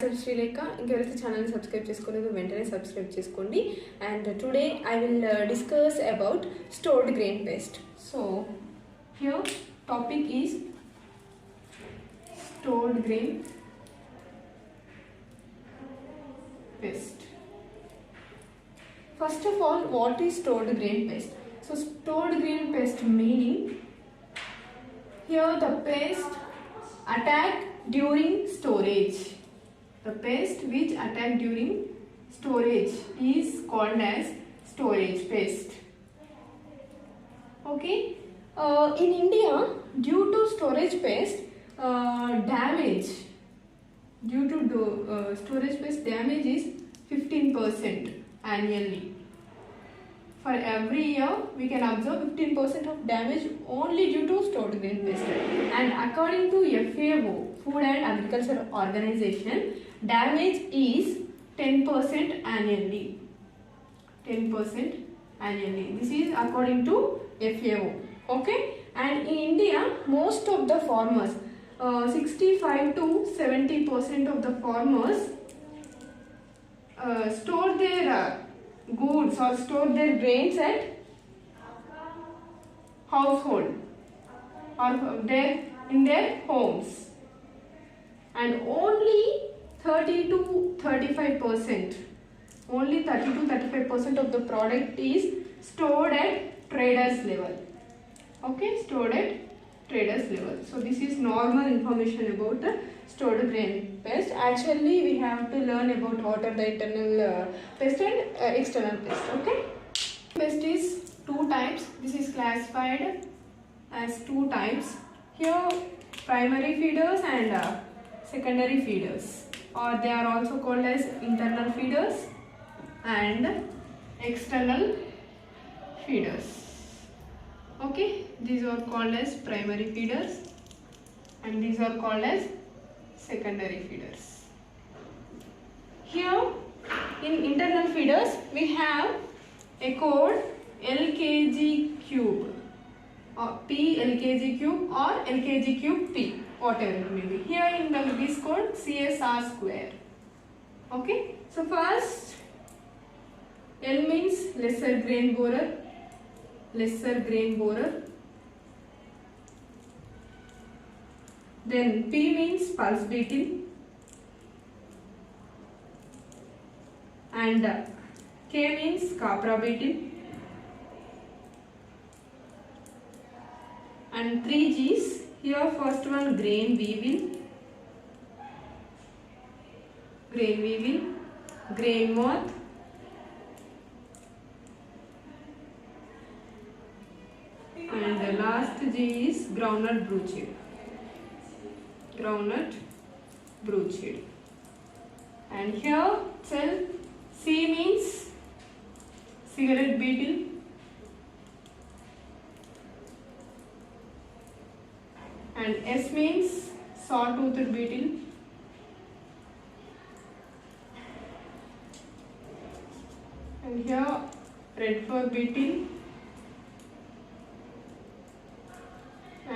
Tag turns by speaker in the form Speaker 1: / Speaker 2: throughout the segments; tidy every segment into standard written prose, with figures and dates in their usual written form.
Speaker 1: myself Srilekha. ఇంకెవరైతే channel ని subscribe చేసుకోలేదో వెంటనే subscribe చేసుకోండి. And today I will discuss about stored grain pest. So here topic is stored grain pest. First of all, what is stored grain pest? So stored grain pest meaning here the pest attack during storage. The pest which attack during storage is called as storage pest. Okay. In India, due to storage pest damage, storage pest damage is 15% annually. For every year, we can observe 15% of damage only due to stored grain pest. And according to FAO, Food and Agriculture Organization, damage is 10% annually. 10% annually. This is according to FAO. Okay. And in India, most of the farmers, 65 to 70% of the farmers store their goods or store their grains at household or in their homes, and only 30 to 35% of the product is stored at traders level. Okay, stored at traders level. So this is normal information about the stored grain pest. Actually we have to learn about what are the internal pest and external pest. Okay, pest is two types. This is classified as two types. Here primary feeders and secondary feeders, or they are also called as internal feeders and external feeders. Okay, these are called as primary feeders and these are called as secondary feeders. Here in internal feeders we have a code LKG cube or P LKG cube or LKG cube P, whatever it may be. Here in this code CSR square. Okay, so first L means lesser grain borer. Then P means pulse beetle, and K means capra beetle, and 3 G's. Here first one grain weevil, grain moth, and the last G is groundnut broodseed. And here cell C means cigarette beetle, and S means saw-toothed beetle, and here red fur beetle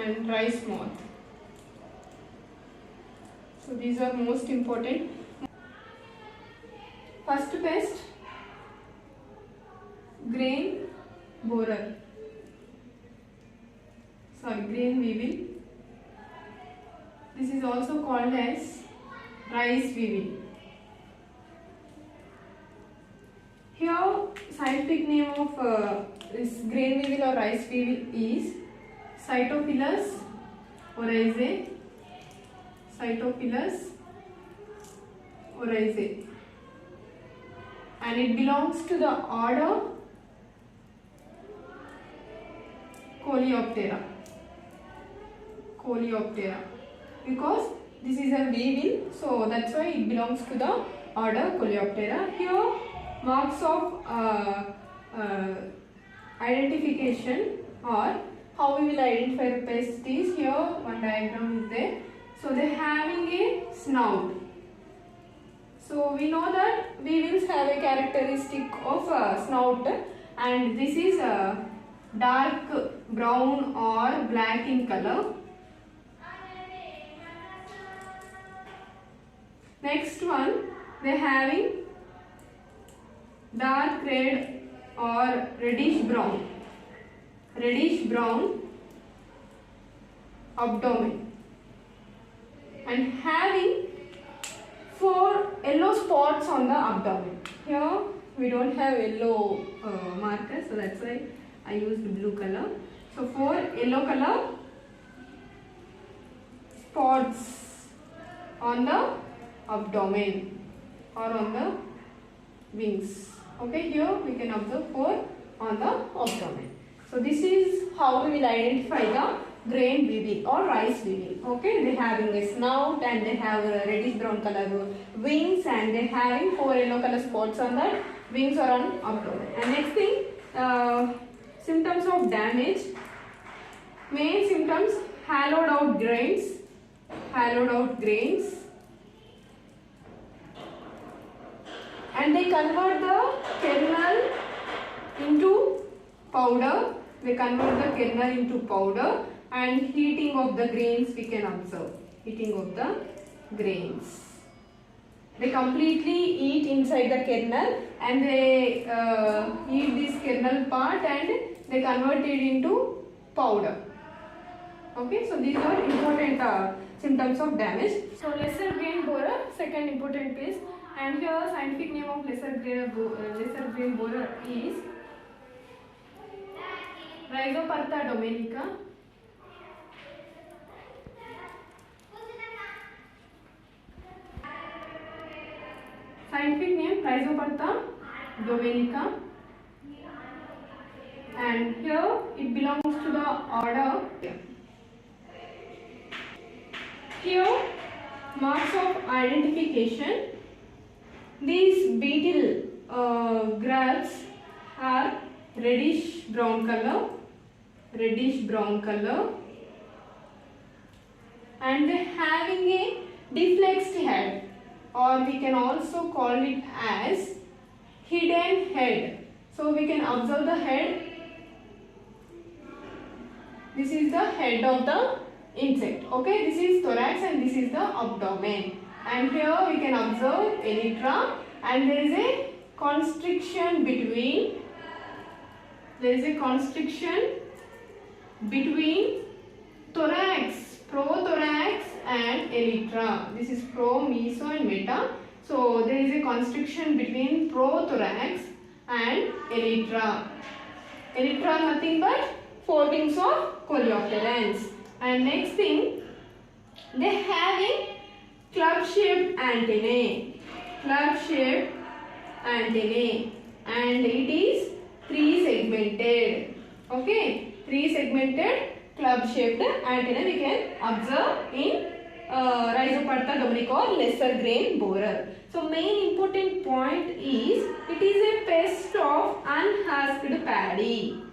Speaker 1: and rice moth. So these are most important. First pest, grain weevil. This is also called as rice weevil. Here scientific name of this grain weevil or rice weevil is Cytophilus oryzae, and it belongs to the order Coleoptera, because this is a weevil, so that's why it belongs to the order Coleoptera. Here marks of identification, or how we will identify the pest is, here one diagram is there. So they are having a snout. So we know that weevils have a characteristic of snout, and this is dark brown or black in color. Next one, they having dark red or reddish brown abdomen and having 4 yellow spots on the abdomen. Here we don't have yellow marker, so that's why I used blue color. So 4 yellow color spots on the abdomen or on the wings. Okay, here we can observe 4 on the abdomen. So this is how we will identify the grain weevil or rice weevil. Okay, they having a snout and they have a reddish brown color wings and they having 4 yellow color spots on that wings or on abdomen. And next thing, symptoms of damage. Main symptoms: hollowed out grains, and they convert the kernel into powder. And heating of the grains we can observe. They completely eat inside the kernel and they eat this kernel part and they convert it into powder. Okay, so these are important symptoms of damage. So lesser grain borer, second important piece, and here scientific name of lesser grain borer is Rhizoperta dominica. Scientific name Rhizoperta dominica, and here it belongs to the order. Here marks of identification. These beetle grubs are reddish brown color, and they having a deflexed head, or we can also call it as hidden head. So we can observe the head. This is the head of the insect. Okay, this is thorax and this is the abdomen. And here we can observe elytra, and there is a constriction between thorax, prothorax and elytra. This is pro, meso and meta. So there is a constriction between prothorax and elytra. Elytra nothing but forewings of coleopterans. And next thing, they have a club-shaped antennae, and it is 3-segmented. Okay, 3-segmented club-shaped antenna we can observe in Rhizoperta dominica or lesser grain borer. So main important point is it is a pest of unhusked paddy.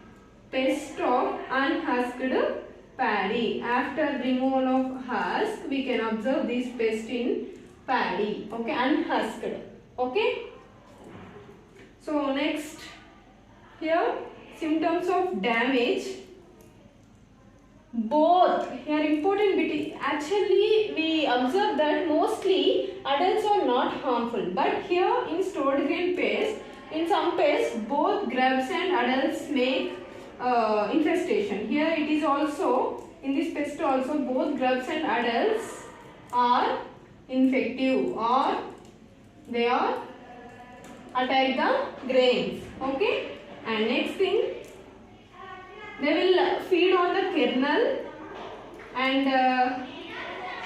Speaker 1: After removal of husk, we can observe this pest in paddy. Okay, unhusked. Okay. So next, here symptoms of damage. Both here important bit. Actually, we observe that mostly adults are not harmful, but here in stored grain pest, in some pests, both grubs and adults make infestation. Here it is also, in this pest also, both grubs and adults are infective, or they are attack the grains. Okay, and next thing, they will feed on the kernel and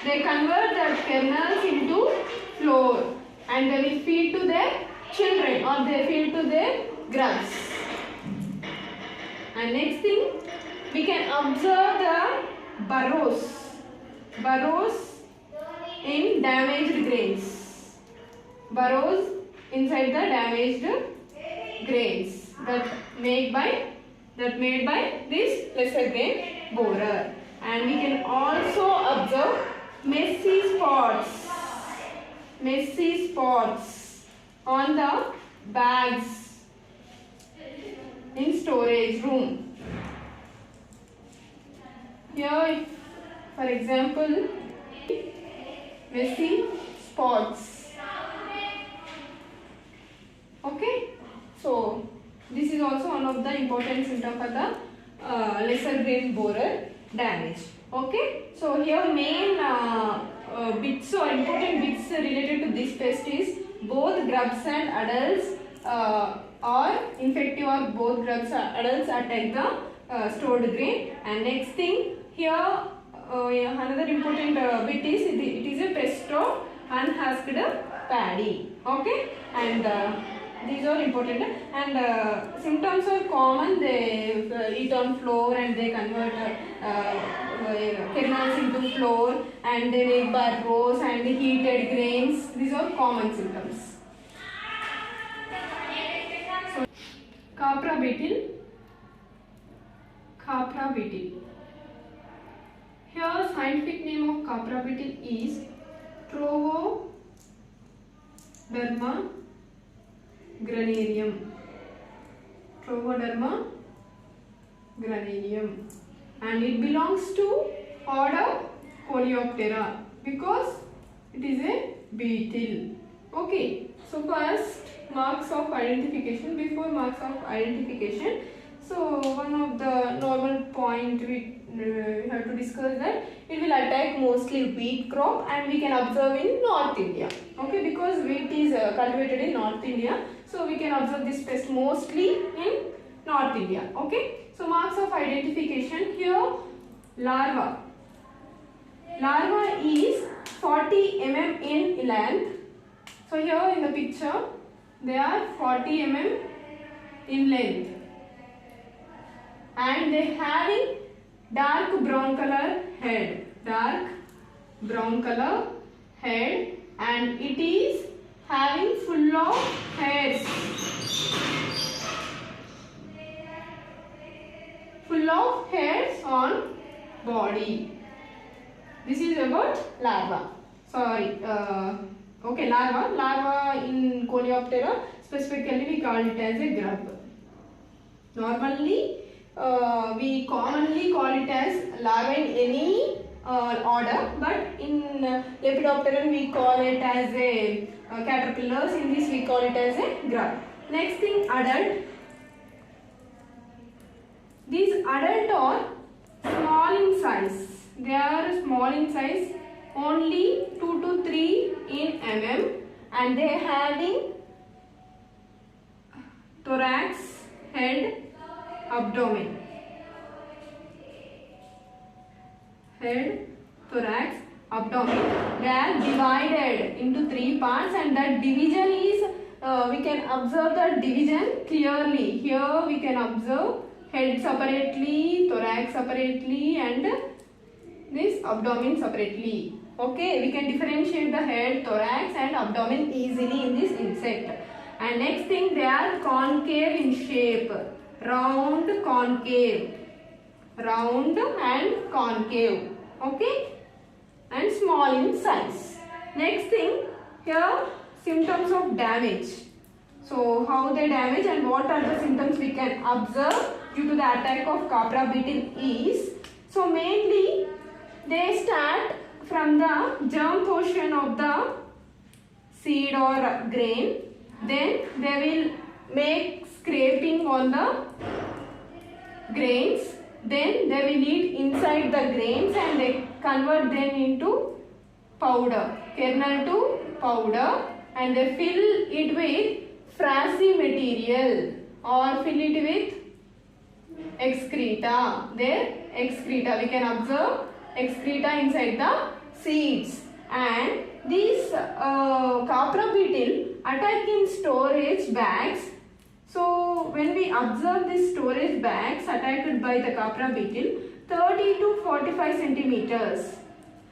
Speaker 1: they convert the kernels into flour and they will feed to their children or they feed to their grubs. And next thing, we can observe the burrows in damaged grains. Burrows inside the damaged grains that made by this lesser grain borer. And we can also observe messy spots on the bags in storage room. Here, for example, messy spots. Okay, so this is also one of the important symptom for the lesser grain borer damage. Okay, so here main bits or important bits related to this pest is both grubs and adults or infective, or both grubs and adults attack the stored grain. And next thing here, another important bit is it is a pest of unhusked paddy. Okay, and these are important, and symptoms are common. They eat on floor and they convert kernels into flour, and they make burrows and heated grains. These are common symptoms. So, Capra beetle. Capra beetle. Here scientific name of Capra beetle is Trovoderma granarium. Trovoderma granarium, and it belongs to order Coleoptera because it is a beetle. Okay, so first marks of identification. Before marks of identification, so one of the normal point we have to discuss that it will attack mostly wheat crop, and we can observe in North India. Okay, because wheat is cultivated in North India, so we can observe this pest mostly in North India. Okay, so marks of identification here: larva. Larva is 40 mm in length. So here in the picture they are 40 mm in length, and they having dark brown color head. Dark brown color head, and it is having full of hairs. Full of hairs on body. This is about larva. Sorry. Okay, larva. Larva in Coleoptera, specifically we call it as a grub. Normally, we commonly call it as larva in any order, but in Lepidopteran we call it as a caterpillars. In this we call it as a grub. Next thing, adult. These adult are small in size. They are small in size, only 2 to 3 in mm, and they having thorax, head, abdomen. Head, thorax, abdomen. They are divided into 3 parts, and that division is we can observe the division clearly. Here we can observe head separately, thorax separately, and this abdomen separately. Okay, we can differentiate the head, thorax and abdomen easily in this insect. And next thing, they are concave in shape. Round, concave. Round and concave. Okay, and small in size. Next thing, here symptoms of damage. So how they damage and what are the symptoms we can observe due to the attack of Capra beetle is, so mainly they start from the germ portion of the seed or grain, then they will make scraping on the grains, then they will eat inside the grains and they convert them into powder, kernel to powder, and they fill it with frassy material or fill it with excreta. Their excreta, we can observe excreta inside the seeds. And these Capra beetle attack in storage bags. So when we observe these storage bags attacked by the Capra beetle, 30 to 45 centimeters,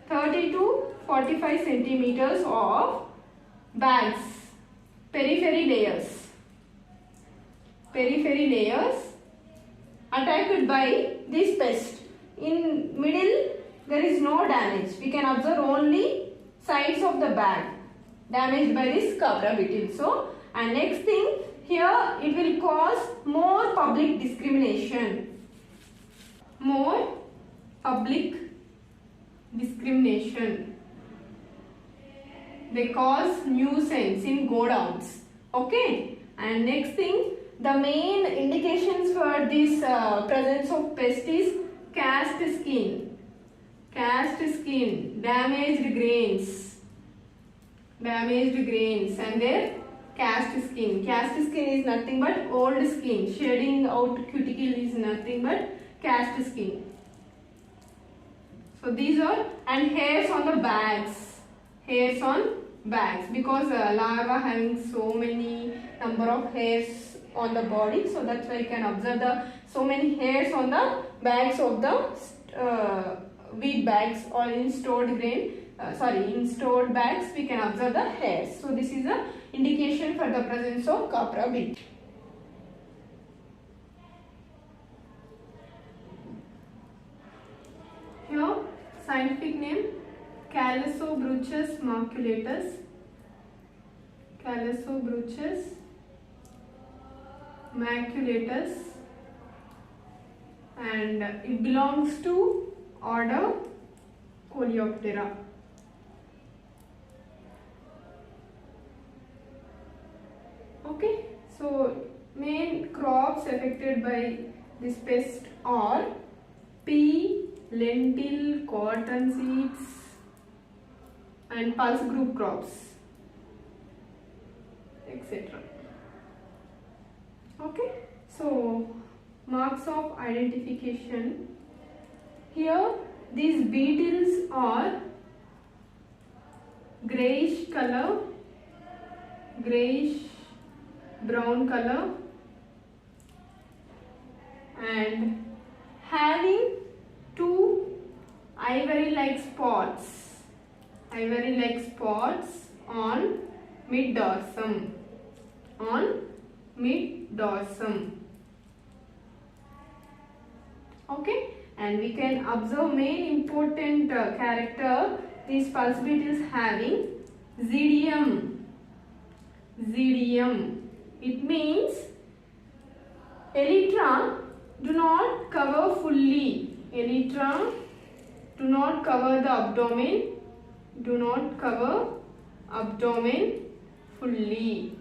Speaker 1: 30 to 45 centimeters of bags, periphery layers attacked by this pest. In middle there is no damage. We can observe only sides of the bag damaged by this Capra beetle. So, and next thing, here it will cause more public discrimination. More public discrimination. they cause nuisance in godowns. Okay, and next thing, the main indications for this presence of pest is cast skin, damaged grains, and their cast skin. Cast skin is nothing but old skin. Shading out cuticle is nothing but cast skin. So these are, and hairs on the bags, because larva having so many number of hairs on the body, so that's why you can observe the so many hairs on the bags of the wheat bags, or in stored grain. In stored bags we can observe the hairs. So this is a indication for the presence of copra beetle. Here scientific name Callosobruchus maculatus. And it belongs to order Coleoptera. Okay, so main crops affected by this pest are pea, lentil, cotton seeds and pulse group crops, etc. Okay, so marks of identification. Here these beetles are grayish color, grayish brown color, and having two ivory-like spots on mid-dorsum. Okay, and we can observe main important character these pulse beetles having zedium. It means elytra do not cover fully. Elytra do not cover the abdomen, fully.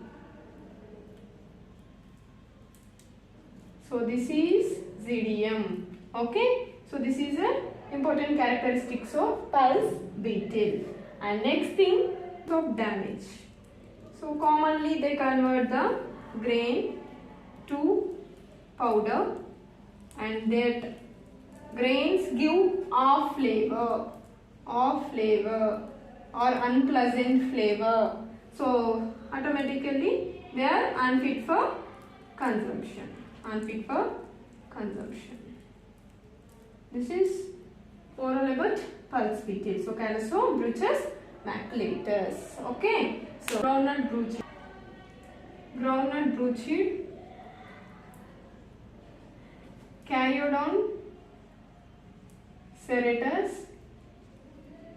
Speaker 1: So this is zedium. Okay, so this is a important characteristics of pulse beetle. And next thing, of damage. So commonly they convert the grain to powder, and that grains give off flavor or unpleasant flavor. So automatically they are unfit for consumption. This is oral about pulse beetle. So Callosobruchus maculatus. Okay. So groundnut bruchid, Cariodon serratus,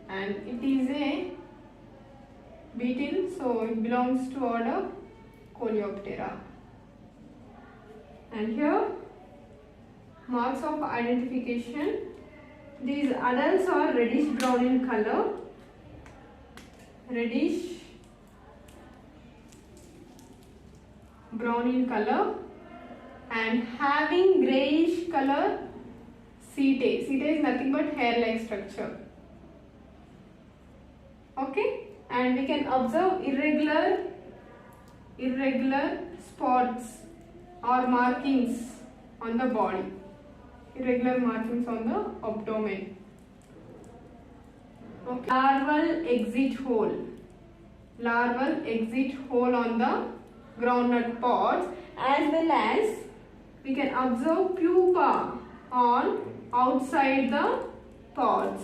Speaker 1: and it is a beetle, so it belongs to order Coleoptera. And here marks of identification. These adults are reddish brown in color, and having grayish color setae. Setae is nothing but hair-like structure. Okay, and we can observe irregular spots or markings on the body, irregular markings on the abdomen. Okay. Larval exit hole on the groundnut pods, as well as we can observe pupa on outside the pods.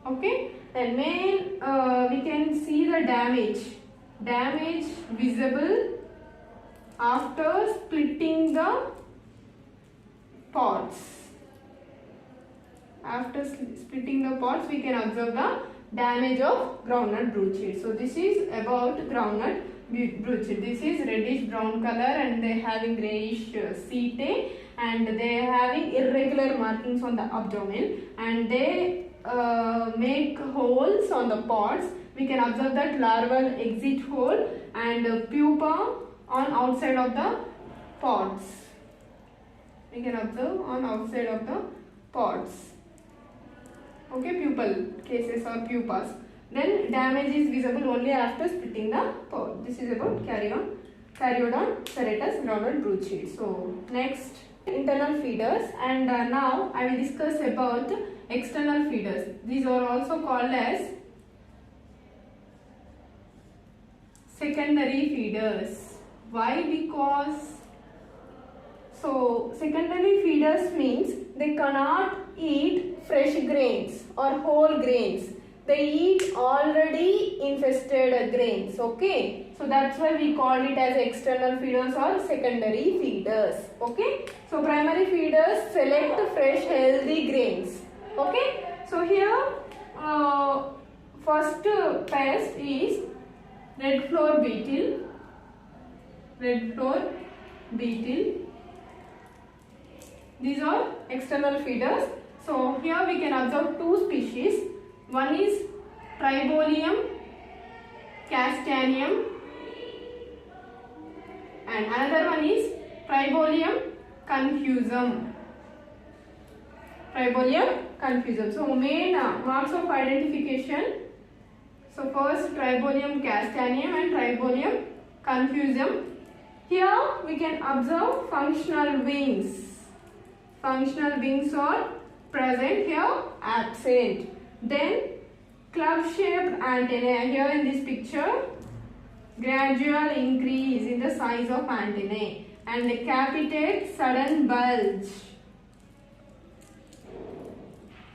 Speaker 1: Okay, and we can see the damage visible after splitting the pods. After splitting the pods, we can observe the damage of groundnut bruchid. So this is about groundnut bruchid. This is reddish brown color, and they having grayish setae, and they having irregular markings on the abdomen, and they make holes on the pods. We can observe that larval exit hole and pupa on outside of the pods. We can observe on outside of the pods. Okay, pupal cases or pupas. Then damage is visible only after splitting the pod. This is about Caryodon serratus groundnut broodseed. So next, internal feeders, and now I will discuss about external feeders. These are also called as secondary feeders. Why? Because secondary feeders means they cannot eat fresh grains or whole grains. They eat already infested grains. Okay, so that's why we call it as external feeders or secondary feeders. Okay, so primary feeders select fresh healthy grains. Okay, so here first pest is red floor beetle. Red floor beetle. These are external feeders. So here we can observe two species. One is Tribolium castaneum and another one is Tribolium confusum. Tribolium confusum. So main marks of identification. So first Tribolium castaneum and Tribolium confusum. Here we can observe functional wings. Functional wings are present, here absent. Then club-shaped antennae. Here in this picture, gradual increase in the size of antennae and capitate sudden bulge.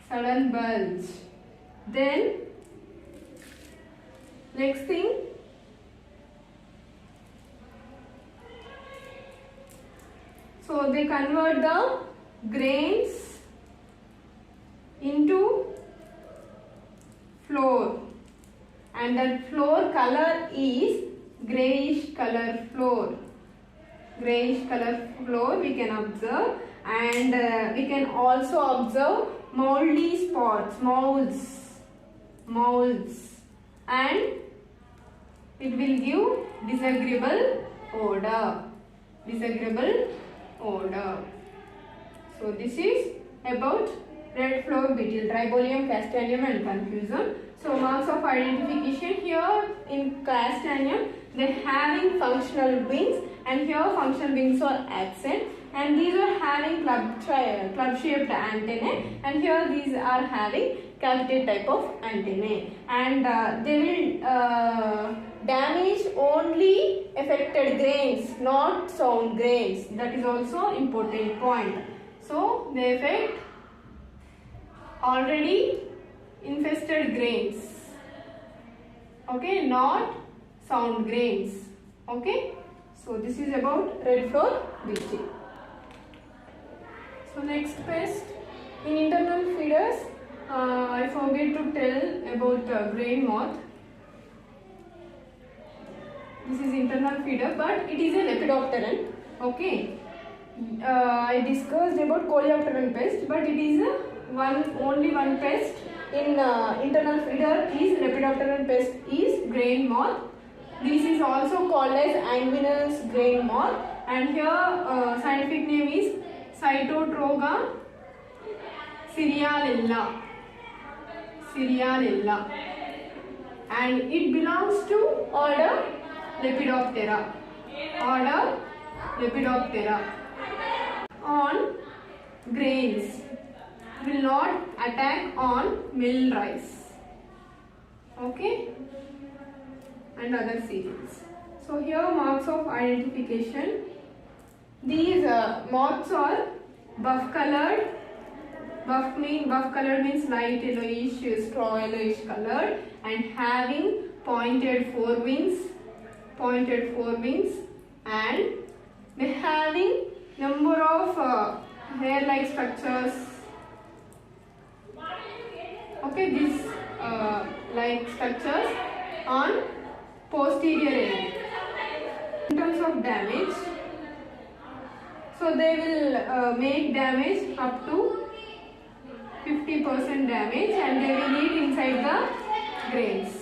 Speaker 1: Sudden bulge. Then next thing, so they convert the grains into floor, and that floor color is grayish color floor. Grayish color floor we can observe, and we can also observe moldy spots, molds, and it will give disagreeable odor. Disagreeable odor. So this is about red floor beetle, Tribolium castaneum and confusum. So marks of identification, here in castaneum they having functional wings, and here functional wings are absent, and these are having club shaped antennae, and here these are having capitate type of antennae, and they will damage only affected grains, not sound grains. That is also important point. So they affect already infested grains, okay, not sound grains. Okay, so this is about red floor beetle. So next pest in internal feeders, I forget to tell about grain moth. This is internal feeder, but it is a lepidopteran. Okay, I discussed about coleopteran pest, but it is only one pest in internal feeder is lepidopteran pest is grain moth. This is also called as anguinus grain moth, and here scientific name is Cytotroga cerealella. Cerealella, and it belongs to order Lepidoptera. Order Lepidoptera. On grains, will not attack on mill rice. Okay, and other cereals. So here marks of identification. These moths are buff colored. Buff colored means light yellowish, straw yellowish colored, and having pointed forewings, and they having number of hair-like structures. Okay, these like structures on posterior end. In terms of damage, so they will make damage up to 50% damage, and they will eat inside the grains.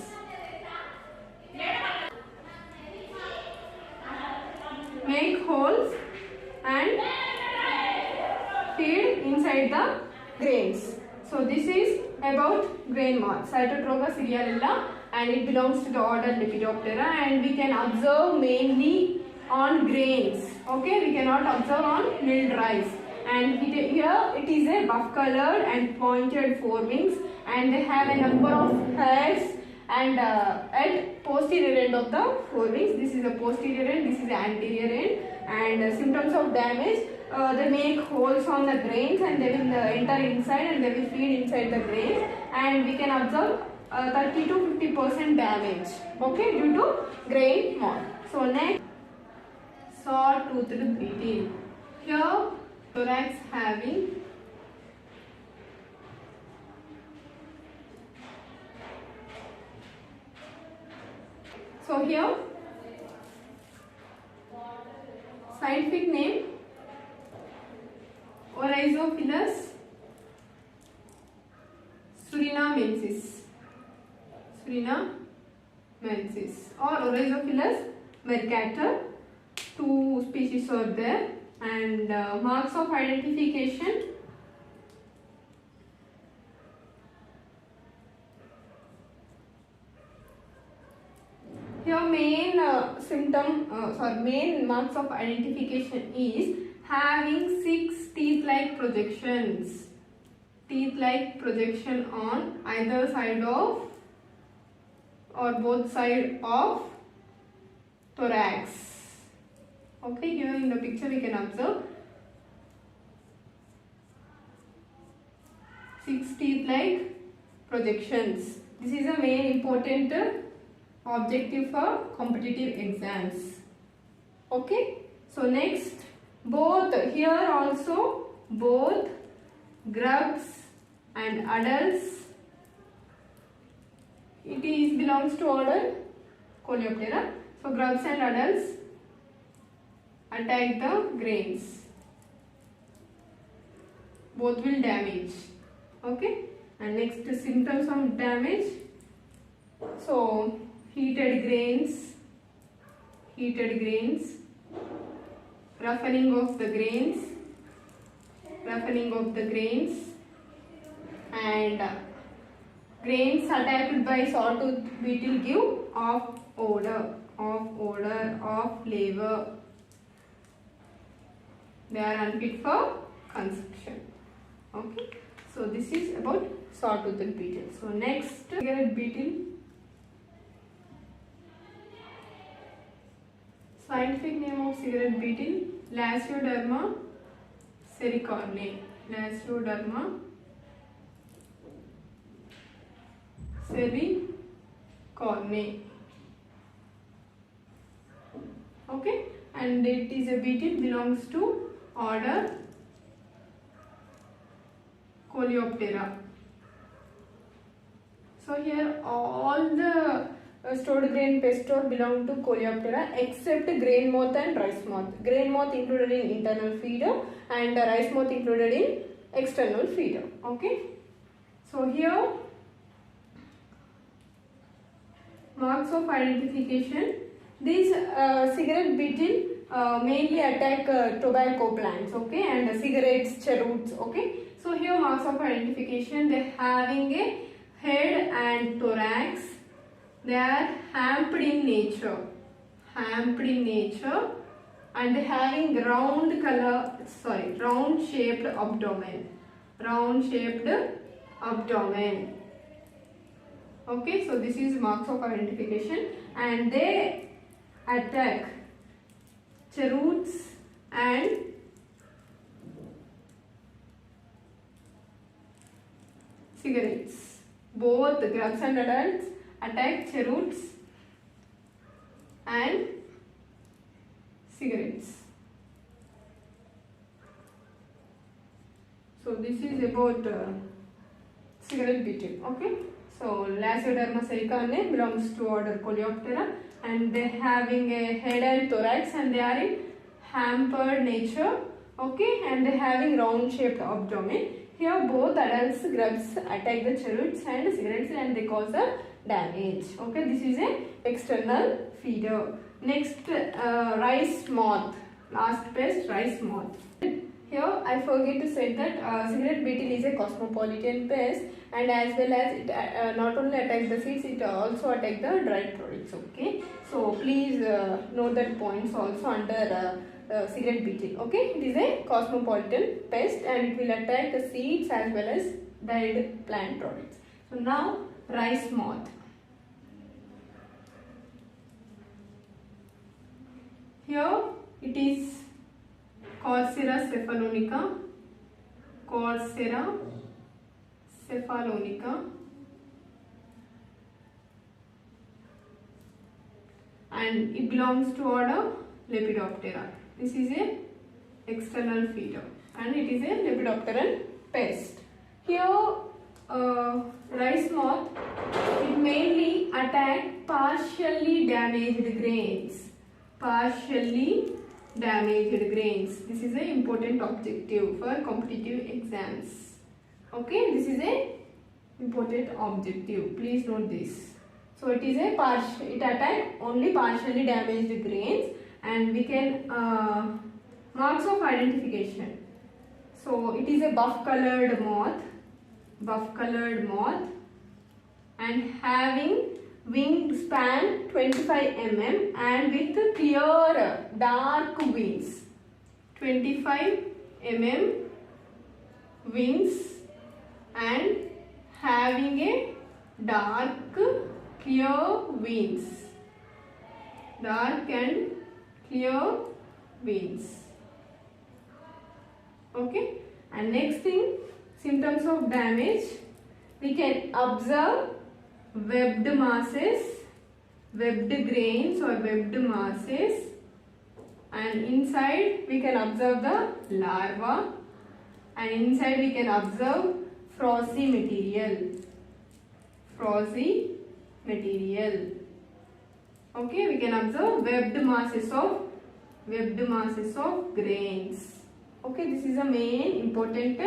Speaker 1: Make holes and feed inside the grains. So this is about grain moth, Cytotropa cerealia, and it belongs to the order Lepidoptera, and we can observe mainly on grains. Okay, we cannot observe on milled rice. And here it is a buff colored and pointed forewings, and they have a number of hairs and at posterior end of the forewings. This is the posterior end, this is the anterior end. And symptoms of damage, they make holes on the grains and they will enter inside and they will feed inside the grains, and we can observe 30 to 50% damage, okay, due to grain moth. So next, saw-toothed beetle. Here thorax having here scientific name Oryzophilus surinamensis or Oryzophilus mercator. Two species are there, and marks of identification. Here main main marks of identification is having 6 teeth-like projections. Teeth-like projection on either side of or both side of thorax. Okay, here in the picture we can observe 6 teeth-like projections. This is a main important objective for competitive exams. Okay, so next, both here also both grubs and adults, it is belongs to order Coleoptera. So grubs and adults attack the grains, both will damage. Okay, and next, symptoms of damage. So heated grains, roughening of the grains, and grains attacked by sawtooth beetle give off odor, of flavor. They are unfit for consumption. Okay, so this is about sawtoothed beetle. So next, cigarette beetle. Scientific name of cigarette beetle Lasioderma sericorne. Okay, and it is a beetle belongs to order Coleoptera. So here all the stored grain pest belong to Coleoptera except grain moth and rice moth. Grain moth included in internal feeder and rice moth included in external feeder. Okay, so here marks of identification. These cigarette beetle mainly attack tobacco plants, okay, and cigarettes, cheroots. Okay, so here marks of identification, they having a head and thorax. They are humped in nature, and having round shaped abdomen. Okay, so this is marks of identification, and they attack cheroots and cigarettes. Both the grubs and adults attack cheroots and cigarettes. So this is about cigarette beetle. Okay, so Lasioderma sericorne belongs to order Coleoptera, and they having a head and thorax, and they are in hampered nature. Okay, and they having round shaped abdomen. Here both adults grubs attack the cheroots and cigarettes and they cause a damage. Okay, this is a external feeder. Next, rice moth. Last pest, rice moth. Here I forget to say that cigarette beetle is a cosmopolitan pest, and as well as it not only attacks the seeds, it also attacks the dried products. Okay, so please note that points also under cigarette beetle. Okay, it is a cosmopolitan pest and it will attack the seeds as well as dried plant products. So now rice moth. Here it is Coursera cephalonica, Coursera cephalonica, and it belongs to order Lepidoptera. This is a external feeder and it is a lepidopteran pest. Here rice moth, it mainly attack partially damaged grains. Partially damaged grains. This is an important objective for competitive exams. Okay, this is a important objective. Please note this. So it is a it attack only partially damaged grains, and we can marks of identification. So it is a buff colored moth, and having wingspan 25 mm and with clear dark wings. 25 mm wings and having a dark clear wings. Dark and clear wings. Okay, and next thing, symptoms of damage. We can observe webbed masses, webbed grains or webbed masses, and inside we can observe the larva, and inside we can observe frosy material. Okay, we can observe webbed masses of grains. Okay, this is a main important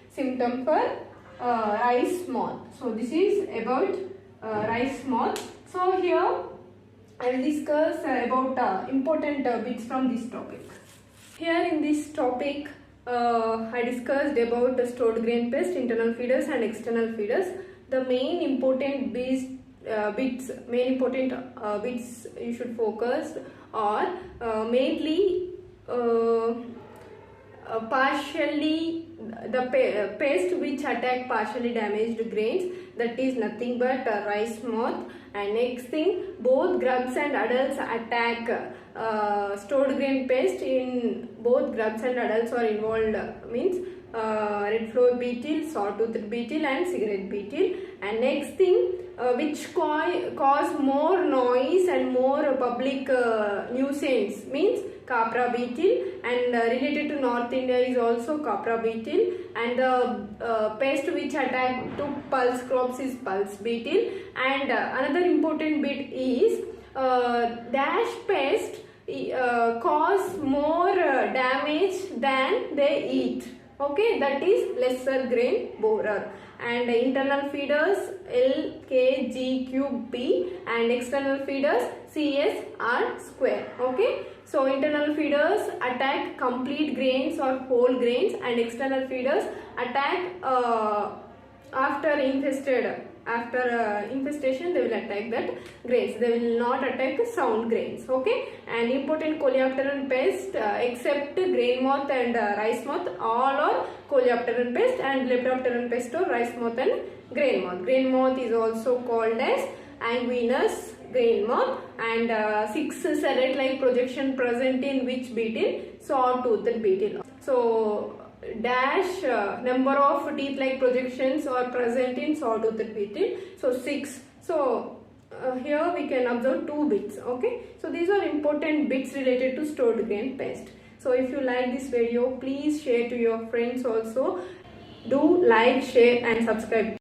Speaker 1: symptom for rice moth. So this is about rice moth. So here I will discuss about important bits from this topic. Here in this topic I discussed about the stored grain pest, internal feeders and external feeders. The main important bits you should focus on mainly partially the pest which attack partially damaged grains, that is nothing but rice moth. And next thing, both grubs and adults attack stored grain pest. In both grubs and adults are involved means red flower beetle, saw-toothed beetle and cigarette beetle. And next thing, which cause more noise and more public nuisance means Capra beetle, and related to North India is also Capra beetle, and the pest which attack to pulse crops is pulse beetle. And another important bit is dash pest cause more damage than they eat. Okay, that is lesser grain borer. And internal feeders L, K, G, cube, B, and external feeders CS, R square. Okay, so internal feeders attack complete grains or whole grains, and external feeders attack after infestation they will attack that grains. They will not attack sound grains. Okay, and important coleopteran pest except grain moth and rice moth, all are coleopteran pest, and lepidopteran pest or rice moth and grain moth. Grain moth is also called as anguinus grain moth, and 6 serrate like projection present in which beetle? Saw-toothed beetle. So dash number of teeth like projections are present in saw-toothed beetle, so 6. So here we can observe 2 bits. Okay, so these are important bits related to stored grain pest. So if you like this video, please share to your friends also. Do like, share and subscribe.